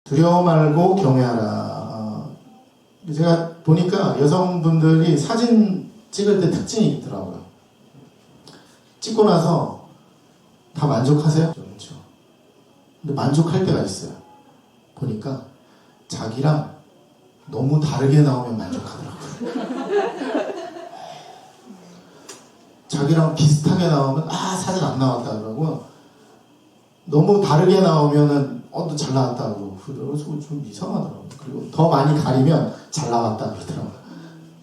두려워 말고 경외하라. 제가 보니까 여성분들이 사진 찍을 때 특징이 있더라고요. 찍고 나서 다 만족하세요? 그렇죠. 근데 만족할 때가 있어요. 보니까 자기랑 너무 다르게 나오면 만족하더라고요. 자기랑 비슷하게 나오면 사진 안 나왔다 그러고, 너무 다르게 나오면은 너 잘 나왔다 그러고, 그래서 좀 이상하더라고요. 그리고 더 많이 가리면 잘 나왔다 그러더라고요.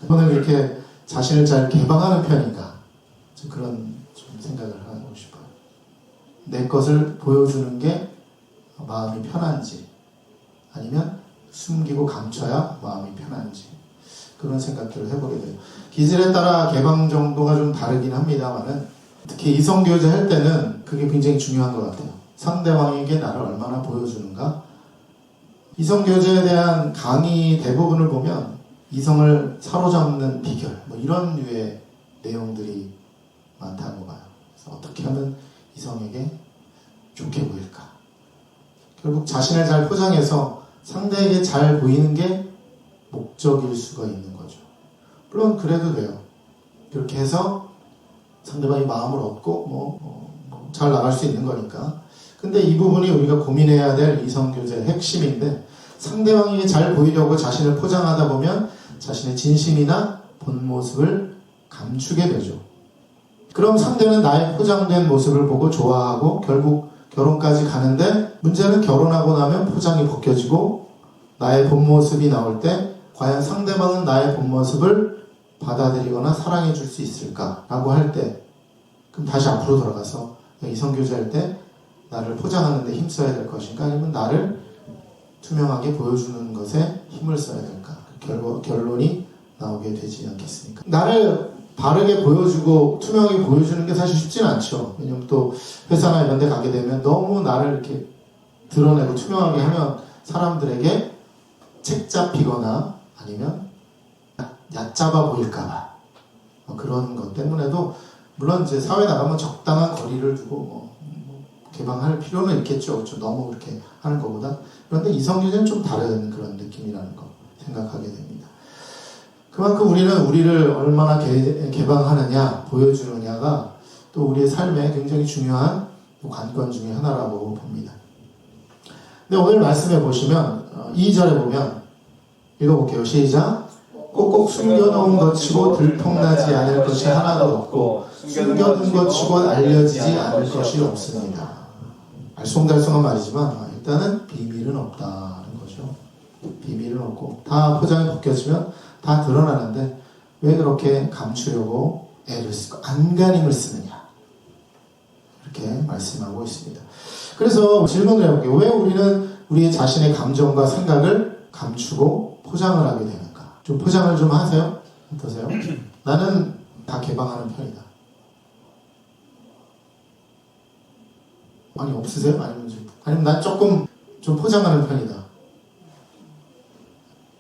저는 이렇게 자신을 잘 개방하는 편인가, 그런 좀 생각을 하고 싶어요. 내 것을 보여주는 게 마음이 편한지, 아니면 숨기고 감춰야 마음이 편한지, 그런 생각들을 해보게 돼요. 기질에 따라 개방 정도가 좀 다르긴 합니다만은, 특히 이성교제 할 때는 그게 굉장히 중요한 것 같아요. 상대방에게 나를 얼마나 보여주는가. 이성교제에 대한 강의 대부분을 보면 이성을 사로잡는 비결, 이런 류의 내용들이 많다고 봐요. 그래서 어떻게 하면 이성에게 좋게 보일까. 결국 자신을 잘 포장해서 상대에게 잘 보이는 게 목적일 수가 있는 거죠. 물론 그래도 돼요. 그렇게 해서 상대방이 마음을 얻고 잘 나갈 수 있는 거니까. 근데 이 부분이 우리가 고민해야 될 이성교제의 핵심인데, 상대방에게 잘 보이려고 자신을 포장하다 보면 자신의 진심이나 본 모습을 감추게 되죠. 그럼 상대는 나의 포장된 모습을 보고 좋아하고 결국 결혼까지 가는데, 문제는 결혼하고 나면 포장이 벗겨지고 나의 본 모습이 나올 때 과연 상대방은 나의 본 모습을 받아들이거나 사랑해 줄 수 있을까라고 할 때, 그럼 다시 앞으로 돌아가서 이성교제할 때 나를 포장하는 데 힘써야 될 것인가, 아니면 나를 투명하게 보여주는 것에 힘을 써야 될까, 결론이 나오게 되지 않겠습니까? 나를 바르게 보여주고 투명하게 보여주는 게 사실 쉽지는 않죠. 왜냐면 또 회사나 이런 데 가게 되면 너무 나를 이렇게 드러내고 투명하게 하면 사람들에게 책 잡히거나 아니면 얕잡아 보일까봐, 그런 것 때문에도, 물론 이제 사회 나가면 적당한 거리를 두고 개방할 필요는 있겠죠. 그렇죠? 너무 그렇게 하는 것보다. 그런데 이성교제는 좀 다른 그런 느낌이라는 거 생각하게 됩니다. 그만큼 우리를 얼마나 개방하느냐, 보여주느냐가 또 우리의 삶에 굉장히 중요한 관건 중에 하나라고 봅니다. 근데 오늘 말씀해 보시면 2절에 보면, 읽어볼게요. 시작. 꼭꼭 숨겨놓은 것치고 들통나지 않을 것이 하나도 없고 숨겨둔 것치고 알려지지 않을 것이 없습니다. 알쏭달쏭한 말이지만 일단은 비밀은 없다는 거죠. 비밀은 없고 다 포장이 벗겨지면 다 드러나는데 왜 그렇게 감추려고 애를 쓰고 안간힘을 쓰느냐, 이렇게 말씀하고 있습니다. 그래서 질문을 해볼게요. 왜 우리는 우리의 자신의 감정과 생각을 감추고 포장을 하게 되는가? 좀 포장을 좀 하세요? 어떠세요? 나는 다 개방하는 편이다. 아니, 없으세요? 아니면 난 조금 좀 포장하는 편이다.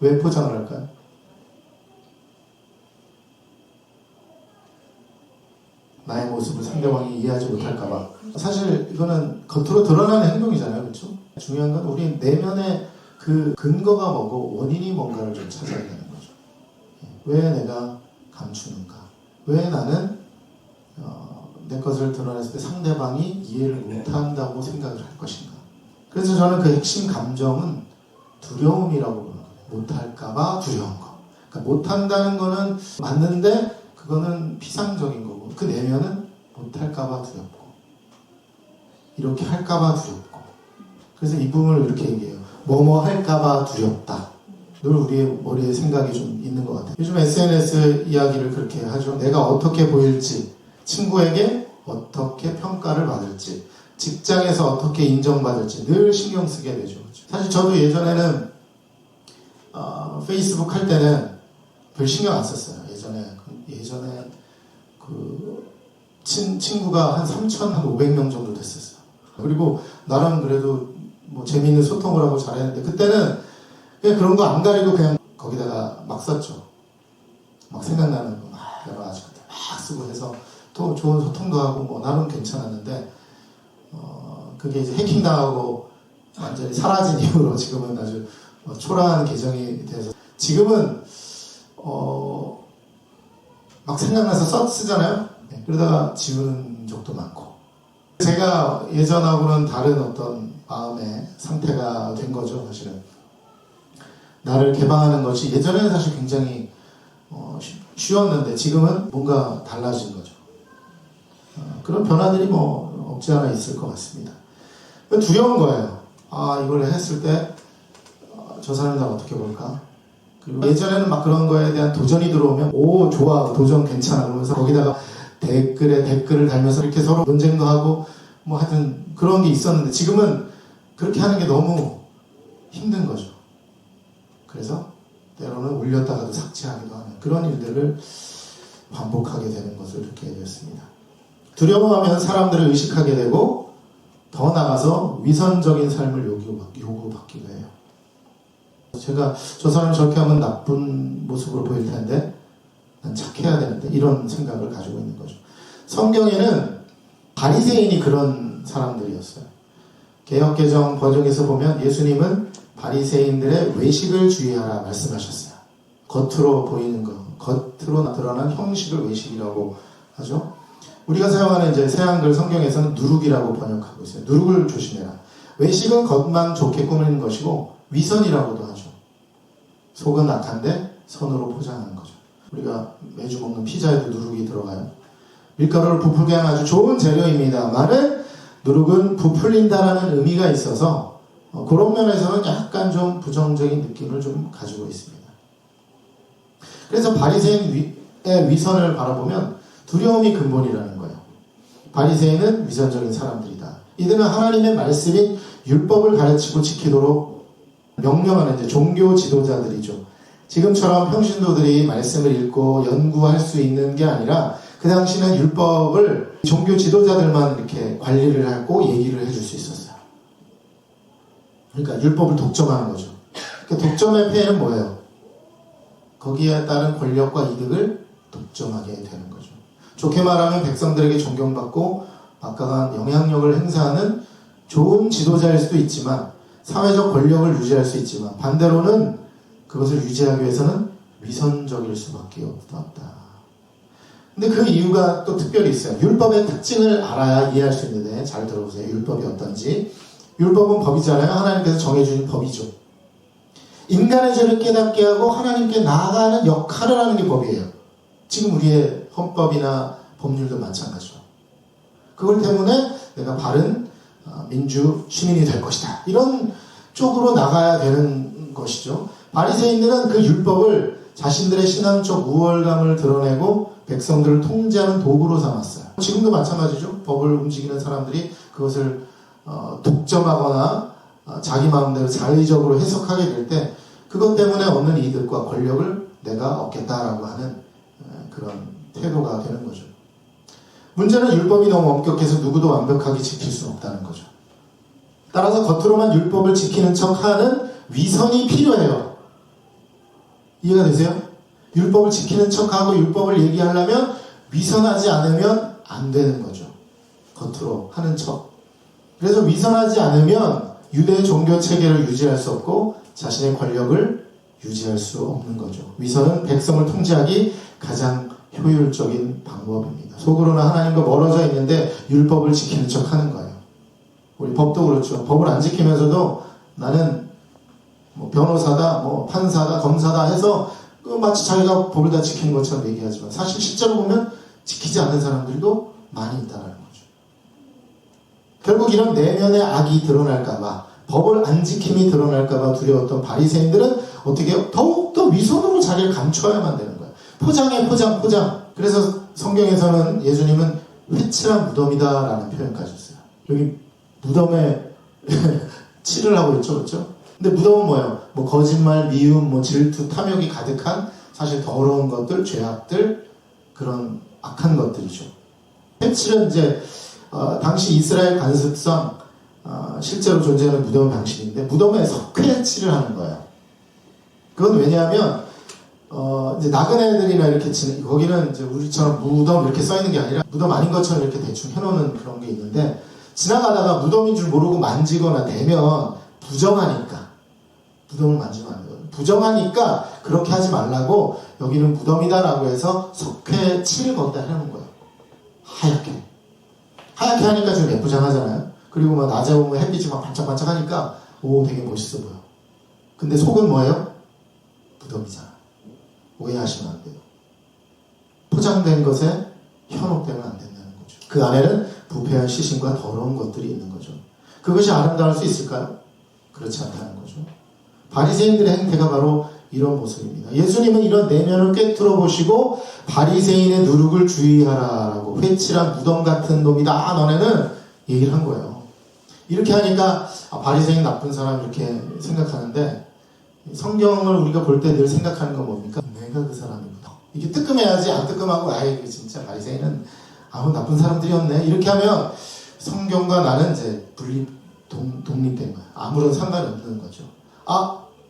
왜 포장을 할까요? 나의 모습을 상대방이 이해하지 못할까봐. 사실 이거는 겉으로 드러나는 행동이잖아요. 그렇죠? 중요한 건 우리 내면의 그 근거가 뭐고 원인이 뭔가를 좀 찾아야 되는 거죠. 왜 내가 감추는가? 왜 나는 내 것을 드러냈을 때 상대방이 이해를 못한다고 생각을 할 것인가? 그래서 저는 그 핵심 감정은 두려움이라고 보는 거예요. 못할까봐 두려운 거. 그러니까 못한다는 거는 맞는데 그거는 피상적인 거고, 그 내면은 못할까봐 두렵고, 이렇게 할까봐 두렵고. 그래서 이 부분을 이렇게 얘기해요. 뭐뭐 할까봐 두렵다. 늘 우리의 머리에 생각이 좀 있는 것 같아요. 요즘 SNS 이야기를 그렇게 하죠. 내가 어떻게 보일지, 친구에게 어떻게 평가를 받을지, 직장에서 어떻게 인정받을지 늘 신경 쓰게 되죠. 사실 저도 예전에는 페이스북 할 때는 별 신경 안 썼어요. 예전에 그 친구가 한 3,500명 정도 됐었어요. 그리고 나랑 그래도 재미있는 소통을 하고 잘했는데, 그때는 그냥 그런 거 안 가리고 그냥 거기다가 막 썼죠. 막 생각나는 거 여러 가지 막 쓰고 해서 또 좋은 소통도 하고 나름 괜찮았는데, 그게 이제 해킹당하고 완전히 사라진 이후로 지금은 아주 초라한 계정이 돼서 지금은 막 생각나서 쓰잖아요. 네, 그러다가 지우는 적도 많고 제가 예전하고는 다른 어떤 마음의 상태가 된 거죠. 사실은 나를 개방하는 것이 예전에는 사실 굉장히 쉬웠는데 지금은 뭔가 달라진 거죠. 그런 변화들이 뭐 없지 않아 있을 것 같습니다. 두려운 거예요. 이걸 했을 때 저 사람이 나 어떻게 볼까? 그리고 예전에는 막 그런 거에 대한 도전이 들어오면 오 좋아 도전 괜찮아 그러면서 거기다가 댓글에 댓글을 달면서 이렇게 서로 논쟁도 하고 뭐 하여튼 그런 게 있었는데 지금은 그렇게 하는 게 너무 힘든 거죠. 그래서 때로는 올렸다가도 삭제하기도 하는 그런 일들을 반복하게 되는 것을 느끼게 되었습니다. 두려워하면 사람들을 의식하게 되고 더 나아가서 위선적인 삶을 요구받기도 해요. 제가 저 사람이 저렇게 하면 나쁜 모습으로 보일 텐데 난 착해야 되는데 이런 생각을 가지고 있는 거죠. 성경에는 바리새인이 그런 사람들이었어요. 개역개정 번역에서 보면 예수님은 바리새인들의 외식을 주의하라 말씀하셨어요. 겉으로 보이는 것, 겉으로 드러난 형식을 외식이라고 하죠. 우리가 사용하는 이제 새한글 성경에서는 누룩이라고 번역하고 있어요. 누룩을 조심해라. 외식은 겉만 좋게 꾸미는 것이고 위선이라고도 하죠. 속은 악한데 선으로 포장하는 거죠. 우리가 매주 먹는 피자에도 누룩이 들어가요. 밀가루를 부풀게 하는 아주 좋은 재료입니다만은 누룩은 부풀린다라는 의미가 있어서 그런 면에서는 약간 좀 부정적인 느낌을 좀 가지고 있습니다. 그래서 바리새인의 위선을 바라보면 두려움이 근본이라는 거예요. 바리새인은 위선적인 사람들이다. 이들은 하나님의 말씀인 율법을 가르치고 지키도록 명령하는 이제 종교 지도자들이죠. 지금처럼 평신도들이 말씀을 읽고 연구할 수 있는 게 아니라 그 당시는 율법을 종교 지도자들만 이렇게 관리를 하고 얘기를 해줄 수 있었어요. 그러니까 율법을 독점하는 거죠. 그러니까 독점의 폐해는 뭐예요? 거기에 따른 권력과 이득을 독점하게 되는 거죠. 좋게 말하면 백성들에게 존경받고 막강한 영향력을 행사하는 좋은 지도자일 수도 있지만 사회적 권력을 유지할 수 있지만 반대로는 그것을 유지하기 위해서는 위선적일 수밖에 없다. 근데 그 이유가 또 특별히 있어요. 율법의 특징을 알아야 이해할 수 있는데 잘 들어보세요. 율법이 어떤지. 율법은 법이잖아요. 하나님께서 정해주신 법이죠. 인간의 죄를 깨닫게 하고 하나님께 나아가는 역할을 하는 게 법이에요. 지금 우리의 헌법이나 법률도 마찬가지죠. 그걸 때문에 내가 바른 민주 시민이 될 것이다. 이런 쪽으로 나가야 되는 것이죠. 바리새인들은 그 율법을 자신들의 신앙적 우월감을 드러내고 백성들을 통제하는 도구로 삼았어요. 지금도 마찬가지죠. 법을 움직이는 사람들이 그것을 독점하거나 자기 마음대로 자의적으로 해석하게 될 때 그것 때문에 얻는 이득과 권력을 내가 얻겠다라고 하는 그런 태도가 되는 거죠. 문제는 율법이 너무 엄격해서 누구도 완벽하게 지킬 수 없다는 거죠. 따라서 겉으로만 율법을 지키는 척하는 위선이 필요해요. 이해가 되세요? 율법을 지키는 척하고 율법을 얘기하려면 위선하지 않으면 안 되는 거죠. 겉으로 하는 척. 그래서 위선하지 않으면 유대 종교 체계를 유지할 수 없고 자신의 권력을 유지할 수 없는 거죠. 위선은 백성을 통제하기 가장 효율적인 방법입니다. 속으로는 하나님과 멀어져 있는데 율법을 지키는 척 하는 거예요. 우리 법도 그렇죠. 법을 안 지키면서도 나는 뭐 변호사다, 뭐 판사다, 검사다 해서 마치 자기가 법을 다 지키는 것처럼 얘기하지만 사실 실제로 보면 지키지 않는 사람들도 많이 있다는 거죠. 결국 이런 내면의 악이 드러날까봐 법을 안 지킴이 드러날까봐 두려웠던 바리새인들은 어떻게 더욱더 위선으로 자기를 감춰야만 되는 거예요. 포장해 포장. 그래서 성경에서는 예수님은 회칠한 무덤이다라는 표현까지 했어요. 여기 무덤에 칠을 하고 있죠, 그렇죠? 근데 무덤은 뭐예요? 뭐 거짓말, 미움, 뭐 질투, 탐욕이 가득한 사실 더러운 것들, 죄악들 그런 악한 것들이죠. 회칠은 이제 당시 이스라엘 관습상 실제로 존재하는 무덤 방식인데 무덤에 석회칠을 하는 거예요. 그건 왜냐하면 이제 나그네들이나 이렇게 치는 거기는 이제 우리처럼 무덤 이렇게 써 있는 게 아니라 무덤 아닌 것처럼 이렇게 대충 해놓는 그런 게 있는데 지나가다가 무덤인 줄 모르고 만지거나 대면 부정하니까. 무덤을 만지면 안 돼요. 부정하니까 그렇게 하지 말라고 여기는 무덤이다라고 해서 석회 칠을 거기다 해놓은 거예요. 하얗게. 하얗게 하니까 좀 예쁘장하잖아요. 그리고 막 낮에 보면 햇빛이 막 반짝반짝 하니까 오 되게 멋있어 보여. 근데 속은 뭐예요? 무덤이잖아. 오해하시면 안 돼요. 포장된 것에 현혹되면 안 된다는 거죠. 그 안에는 부패한 시신과 더러운 것들이 있는 거죠. 그것이 아름다울 수 있을까요? 그렇지 않다는 거죠. 바리새인들의 행태가 바로 이런 모습입니다. 예수님은 이런 내면을 꿰뚫어 보시고 바리새인의 누룩을 주의하라라고 회칠한 무덤 같은 놈이다 너네는 얘기를 한 거예요. 이렇게 하니까 바리새인 나쁜 사람 이렇게 생각하는데 성경을 우리가 볼 때 늘 생각하는 건 뭡니까? 내가 그 사람이구나. 이게 뜨끔해야지 안 뜨끔하고 아이 진짜 바리새인은 아무 나쁜 사람들이었네 이렇게 하면 성경과 나는 이제 독립된 거야. 아무런 상관이 없는 거죠.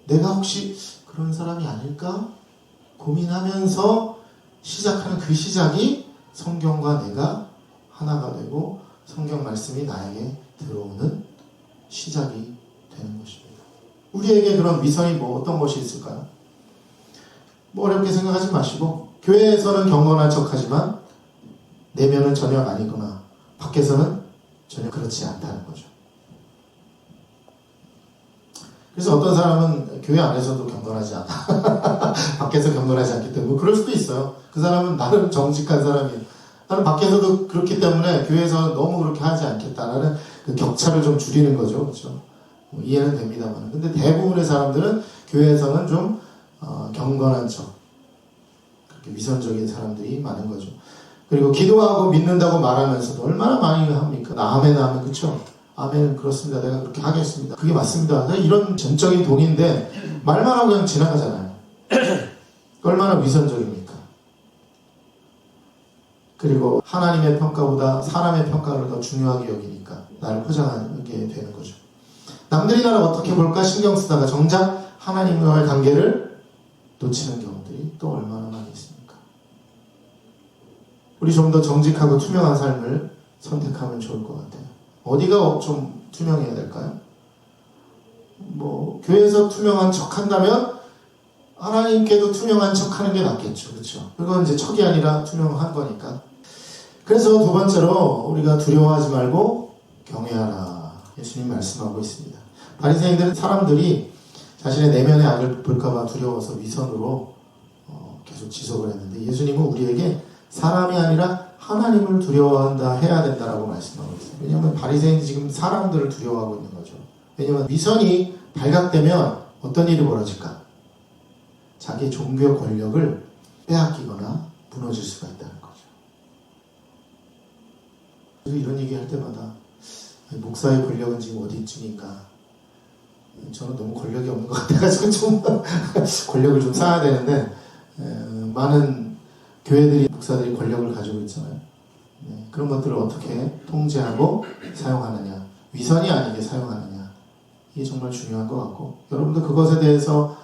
내가 혹시 그런 사람이 아닐까? 고민하면서 시작하는 그 시작이 성경과 내가 하나가 되고 성경 말씀이 나에게 들어오는 시작이 되는 것입니다. 우리에게 그런 위선이 어떤 것이 있을까요? 어렵게 생각하지 마시고 교회에서는 경건한 척하지만 내면은 전혀 아니거나 밖에서는 전혀 그렇지 않다는 거죠. 그래서 어떤 사람은 교회 안에서도 경건하지 않아. 밖에서 경건하지 않기 때문에 그럴 수도 있어요. 그 사람은 나름 정직한 사람이에요. 나는 밖에서도 그렇기 때문에 교회에서 너무 그렇게 하지 않겠다라는 그 격차를 좀 줄이는 거죠. 그렇죠? 이해는 됩니다만. 근데 대부분의 사람들은 교회에서는 좀 경건한 척, 그렇게 위선적인 사람들이 많은 거죠. 그리고 기도하고 믿는다고 말하면서도 얼마나 많이 합니까? 나 아멘 하면 그렇죠? 아멘 그렇습니다. 내가 그렇게 하겠습니다. 그게 맞습니다. 이런 전적인 동의인데 말만 하고 그냥 지나가잖아요. 얼마나 위선적입니까? 그리고 하나님의 평가보다 사람의 평가를 더 중요하게 여기니까 나를 포장하게 되는 거죠. 남들이 나를 어떻게 볼까 신경 쓰다가 정작 하나님과의 관계를 놓치는 경우들이 또 얼마나 많이 있습니까? 우리 좀 더 정직하고 투명한 삶을 선택하면 좋을 것 같아요. 어디가 좀 투명해야 될까요? 교회에서 투명한 척 한다면 하나님께도 투명한 척 하는 게 낫겠죠. 그렇죠? 그건 이제 척이 아니라 투명한 거니까. 그래서 두 번째로 우리가 두려워하지 말고 경외하라. 예수님 말씀하고 있습니다. 바리새인들은 사람들이 자신의 내면의 악을 볼까봐 두려워서 위선으로 계속 지속을 했는데 예수님은 우리에게 사람이 아니라 하나님을 두려워한다 해야 된다라고 말씀하고 있어요. 왜냐하면 바리새인이 지금 사람들을 두려워하고 있는 거죠. 왜냐하면 위선이 발각되면 어떤 일이 벌어질까? 자기 종교 권력을 빼앗기거나 무너질 수가 있다는 거죠. 그래서 이런 얘기 할 때마다 목사의 권력은 지금 어디쯤인가? 저는 너무 권력이 없는 것 같아가지고 좀 권력을 좀 쌓아야 되는데 많은 교회들이 목사들이 권력을 가지고 있잖아요. 그런 것들을 어떻게 통제하고 사용하느냐, 위선이 아니게 사용하느냐, 이게 정말 중요한 것 같고 여러분도 그것에 대해서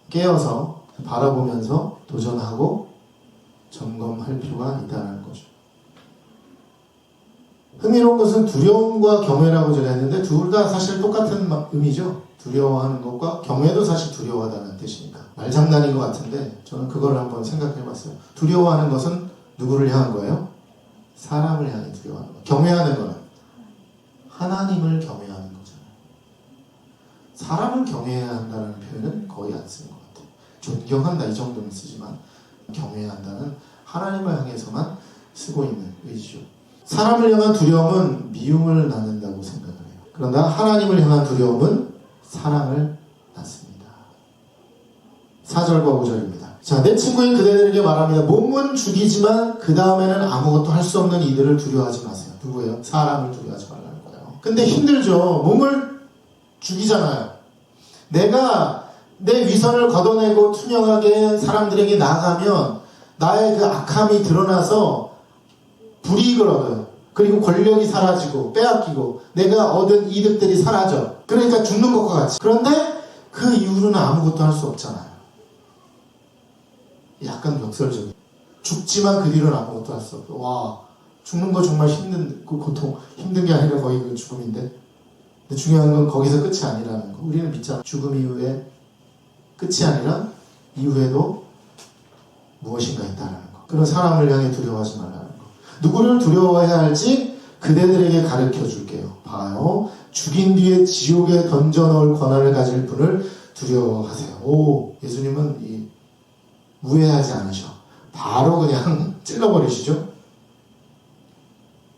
깨어서 바라보면서 도전하고 점검할 필요가 있다는 거죠. 흥미로운 것은 두려움과 경외라고 제가 했는데 둘 다 사실 똑같은 의미죠. 두려워하는 것과 경외도 사실 두려워하다는 뜻이니까 말장난인 것 같은데 저는 그걸 한번 생각해 봤어요. 두려워하는 것은 누구를 향한 거예요? 사람을 향해 두려워하는 거. 경외하는 거는 하나님을 경외하는 거잖아요. 사람을 경외해야 한다는 표현은 거의 안 쓰는 것 같아요. 존경한다 이 정도는 쓰지만 경외한다는 하나님을 향해서만 쓰고 있는 의지죠. 사람을 향한 두려움은 미움을 낳는다고 생각을 해요. 그러나 하나님을 향한 두려움은 사랑을 낳습니다. 4절과 5절입니다. 자, 내 친구인 그대들에게 말합니다. 몸은 죽이지만 그 다음에는 아무것도 할 수 없는 이들을 두려워하지 마세요. 누구예요? 사람을 두려워하지 말라는 거예요. 근데 힘들죠. 몸을 죽이잖아요. 내가 내 위선을 걷어내고 투명하게 사람들에게 나가면 나의 그 악함이 드러나서 불이익을 얻어요. 그리고 권력이 사라지고 빼앗기고 내가 얻은 이득들이 사라져. 그러니까 죽는 것과 같이. 그런데 그 이후로는 아무것도 할 수 없잖아요. 약간 역설적이에요. 죽지만 그 뒤로는 아무것도 할 수 없어. 와, 죽는 거 정말 힘든 그 고통, 힘든 게 아니라 거의 그 죽음인데 근데 중요한 건 거기서 끝이 아니라는 거. 우리는 믿잖아. 죽음 이후에 끝이 아니라 이후에도 무엇인가 있다는 거. 그런 사람을 향해 두려워하지 말라는 거. 누구를 두려워해야 할지 그대들에게 가르쳐 줄게요. 봐요. 죽인 뒤에 지옥에 던져놓을 권한을 가질 분을 두려워하세요. 오, 예수님은 무해하지 않으셔. 바로 그냥 찔러버리시죠.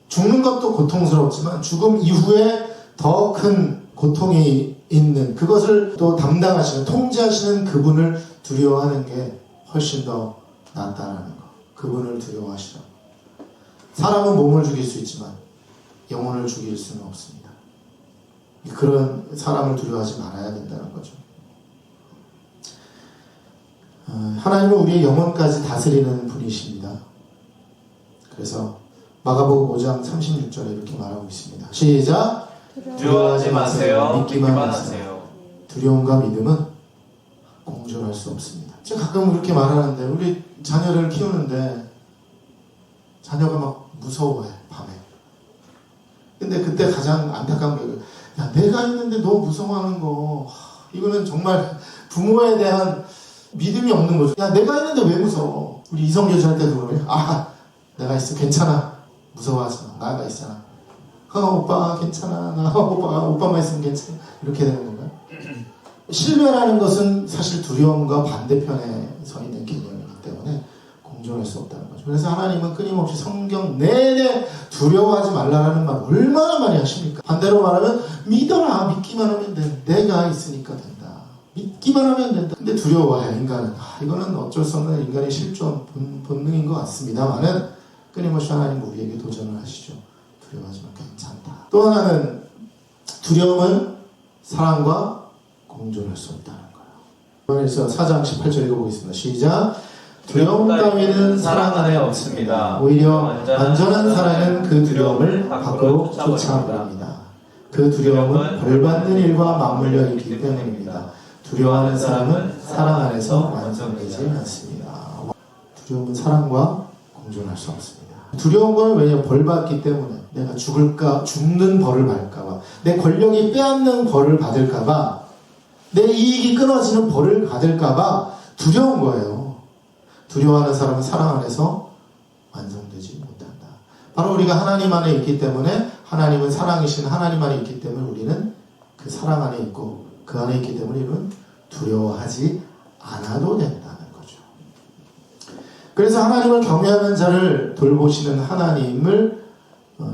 죽는 것도 고통스럽지만 죽음 이후에 더 큰 고통이 있는 그것을 또 담당하시는 통제하시는 그분을 두려워하는 게 훨씬 더 낫다라는 거. 그분을 두려워하시라. 사람은 몸을 죽일 수 있지만 영혼을 죽일 수는 없습니다. 그런 사람을 두려워하지 말아야 된다는 거죠. 하나님은 우리의 영혼까지 다스리는 분이십니다. 그래서 마가복음 5장 36절에 이렇게 말하고 있습니다. 시작! 두려워하지 마세요. 믿기만 하세요. 두려움과 믿음은 공존할 수 없습니다. 제가 가끔 그렇게 말하는데 우리 자녀를 키우는데 자녀가 막 무서워해 밤에. 근데 그때 가장 안타까운 게 야, 내가 있는데 너 무서워하는 거 이거는 정말 부모에 대한 믿음이 없는 거죠. 야, 내가 있는데 왜 무서워? 우리 이성교제 할 때도 그러면 내가 있어 괜찮아. 무서워하지 마. 나가 있잖아. 오빠 괜찮아. 나 오빠만 있으면 괜찮아. 이렇게 되는 건가요? 신뢰라는 것은 사실 두려움과 반대편에 서 있는 개념이기 때문에 공존할 수 없다는 거죠. 그래서 하나님은 끊임없이 성경 내내 두려워하지 말라라는 말 얼마나 많이 하십니까? 반대로 말하면 믿어라. 믿기만 하면 돼. 내가 있으니까 된다. 믿기만 하면 된다. 근데 두려워해 인간은. 이거는 어쩔 수 없는 인간의 실존 본능인 것 같습니다만은 끊임없이 하나님 우리에게 도전을 하시죠. 두려워하지 마. 괜찮다. 또 하나는 두려움은 사랑과 공존할 수 없다는 거예요. 그래서 4장 18절 읽어보겠습니다. 시작. 두려움 따위는 사랑 안에 없습니다. 오히려 완전한 사랑은 그 두려움을 밖으로 쫓아버립니다. 그 두려움은 벌받는 일과 맞물려 있기 때문입니다. 두려워하는 사람은 사랑 안에서 완성되지 않습니다. 두려움은 사랑과 공존할 수 없습니다. 두려운 건 왜냐하면 벌받기 때문에 내가 죽는 벌을 받을까봐, 내 권력이 빼앗는 벌을 받을까봐, 내 이익이 끊어지는 벌을 받을까봐 두려운 거예요. 두려워하는 사람은 사랑 안에서 완성되지 못한다. 바로 우리가 하나님 안에 있기 때문에, 하나님은 사랑이신 하나님 안에 있기 때문에 우리는 그 사랑 안에 있고 그 안에 있기 때문에 우리는 두려워하지 않아도 된다는 거죠. 그래서 하나님을 경외하는 자를 돌보시는 하나님을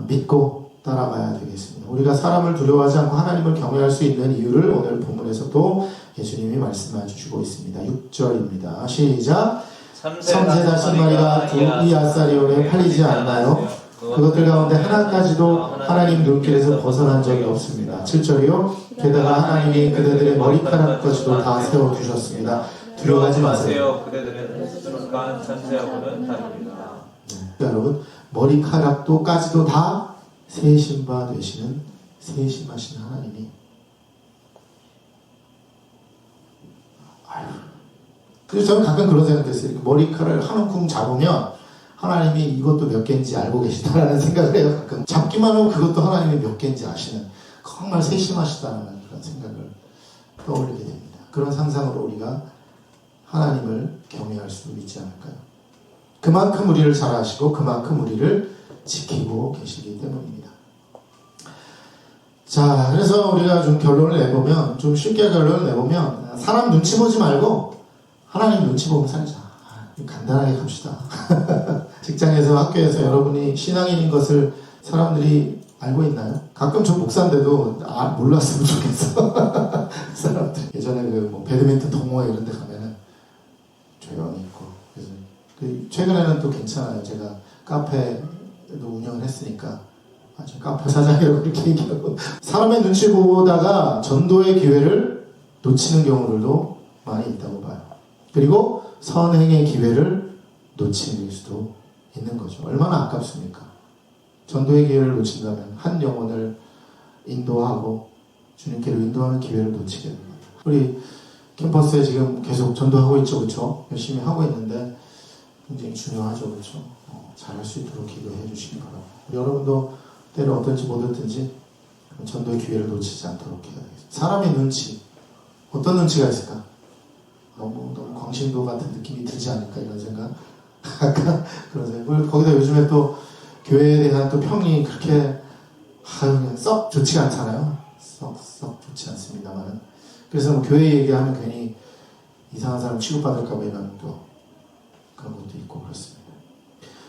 믿고 따라가야 되겠습니다. 우리가 사람을 두려워하지 않고 하나님을 경외할 수 있는 이유를 오늘 본문에서 또 예수님이 말씀해 주시고 있습니다. 6절입니다. 시작. 삼세다 10마리가 두 이아사리온에 팔리지 않나요? 그것들 가운데 하나까지도 하나님 눈길에서 벗어난 적이 없습니다. 7절이요. 게다가 하나님이 그대들의 머리카락까지도 다 세워두셨습니다. 두려워하지 마세요. 그대들은 스스로가 참새하고는 다릅니다. 여러분, 머리카락도까지도 다 세심바 되시는 세심하신 하나님이, 그래서 저는 가끔 그런 생각이 들었어요. 머리카락을 한 움큼 잡으면 하나님이 이것도 몇 개인지 알고 계시다라는 생각을 해요. 가끔 잡기만 하면 그것도 하나님이 몇 개인지 아시는, 정말 세심하시다는 그런 생각을 떠올리게 됩니다. 그런 상상으로 우리가 하나님을 경외할 수 있지 않을까요? 그만큼 우리를 잘 아시고 그만큼 우리를 지키고 계시기 때문입니다. 자, 그래서 우리가 좀 결론을 내보면, 좀 쉽게 결론을 내보면, 사람 눈치 보지 말고 하나님 눈치 보면 살자. 간단하게 갑시다. 직장에서, 학교에서 여러분이 신앙인인 것을 사람들이 알고 있나요? 가끔 저 목사인데도 몰랐으면 좋겠어. 사람들 예전에 뭐 배드민턴 동호회 이런 데 가면은 조용히 있고, 그래서 최근에는 또 괜찮아요. 제가 카페도 운영을 했으니까 아주 카페 사장이라고 그렇게 얘기하고, 사람의 눈치 보다가 전도의 기회를 놓치는 경우들도 많이 있다고 봐요. 그리고 선행의 기회를 놓치는 수도 있는 거죠. 얼마나 아깝습니까? 전도의 기회를 놓친다면 한 영혼을 인도하고 주님께로 인도하는 기회를 놓치게 됩니다. 우리 캠퍼스에 지금 계속 전도하고 있죠, 그렇죠? 열심히 하고 있는데 굉장히 중요하죠, 그렇죠? 잘할 수 있도록 기도해 주시기 바랍니다. 여러분도 때로 어떨지 못 어떨지 그런 전도의 기회를 놓치지 않도록 해야 되겠습니다. 사람의 눈치, 어떤 눈치가 있을까? 너무 광신도 같은 느낌이 들지 않을까 이런 생각. 아까 그런 생각. 거기다 요즘에 또 교회에 대한 또 평이 그렇게 그냥 썩 좋지가 않잖아요. 썩 좋지 않습니다만. 그래서 뭐 교회 얘기하면 괜히 이상한 사람 취급받을까봐 이런 또 그런 것도 있고 그렇습니다.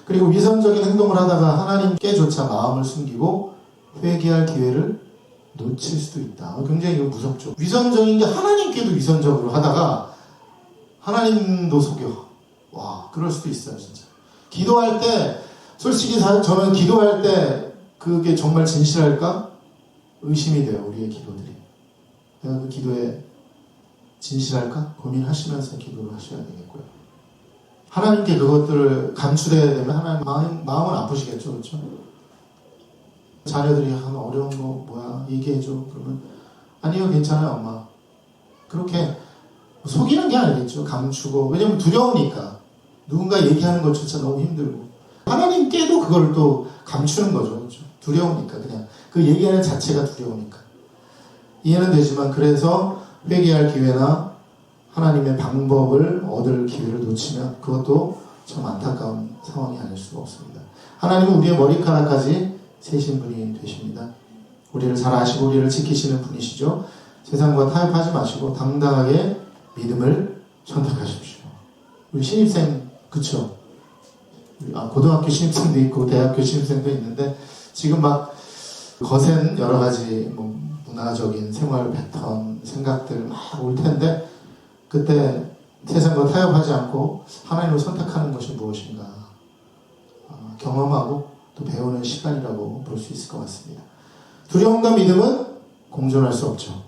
그리고 위선적인 행동을 하다가 하나님께조차 마음을 숨기고 회개할 기회를 놓칠 수도 있다. 굉장히 이거 무섭죠. 위선적인 게 하나님께도 위선적으로 하다가 하나님도 속여. 와, 그럴 수도 있어요, 진짜. 기도할 때, 솔직히 저는 기도할 때 그게 정말 진실할까? 의심이 돼요, 우리의 기도들이. 내가 그 기도에 진실할까? 고민하시면서 기도를 하셔야 되겠고요. 하나님께 그것들을 감추려야 되면 하나님 마음은 아프시겠죠, 그렇죠? 자녀들이 하는 어려운 거 뭐야 얘기해줘. 그러면 아니요, 괜찮아요, 엄마. 그렇게 속이는 게 아니겠죠. 감추고. 왜냐면 두려우니까. 누군가 얘기하는 것조차 너무 힘들고. 하나님께도 그걸 또 감추는 거죠. 그렇죠? 두려우니까. 그냥 그 얘기하는 자체가 두려우니까. 이해는 되지만 그래서 회개할 기회나 하나님의 방법을 얻을 기회를 놓치면 그것도 참 안타까운 상황이 아닐 수가 없습니다. 하나님은 우리의 머리카락까지 세신 분이 되십니다. 우리를 잘 아시고 우리를 지키시는 분이시죠. 세상과 타협하지 마시고 당당하게 믿음을 선택하십시오. 우리 신입생, 그쵸? 고등학교 신입생도 있고 대학교 신입생도 있는데 지금 막 거센 여러 가지 뭐 문화적인 생활 패턴, 생각들 막 올 텐데 그때 세상과 타협하지 않고 하나님을 선택하는 것이 무엇인가 경험하고 또 배우는 시간이라고 볼 수 있을 것 같습니다. 두려움과 믿음은 공존할 수 없죠.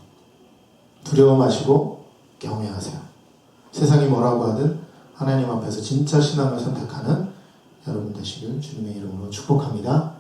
두려워 마시고 경외하세요. 세상이 뭐라고 하든 하나님 앞에서 진짜 신앙을 선택하는 여러분 되시길 주님의 이름으로 축복합니다.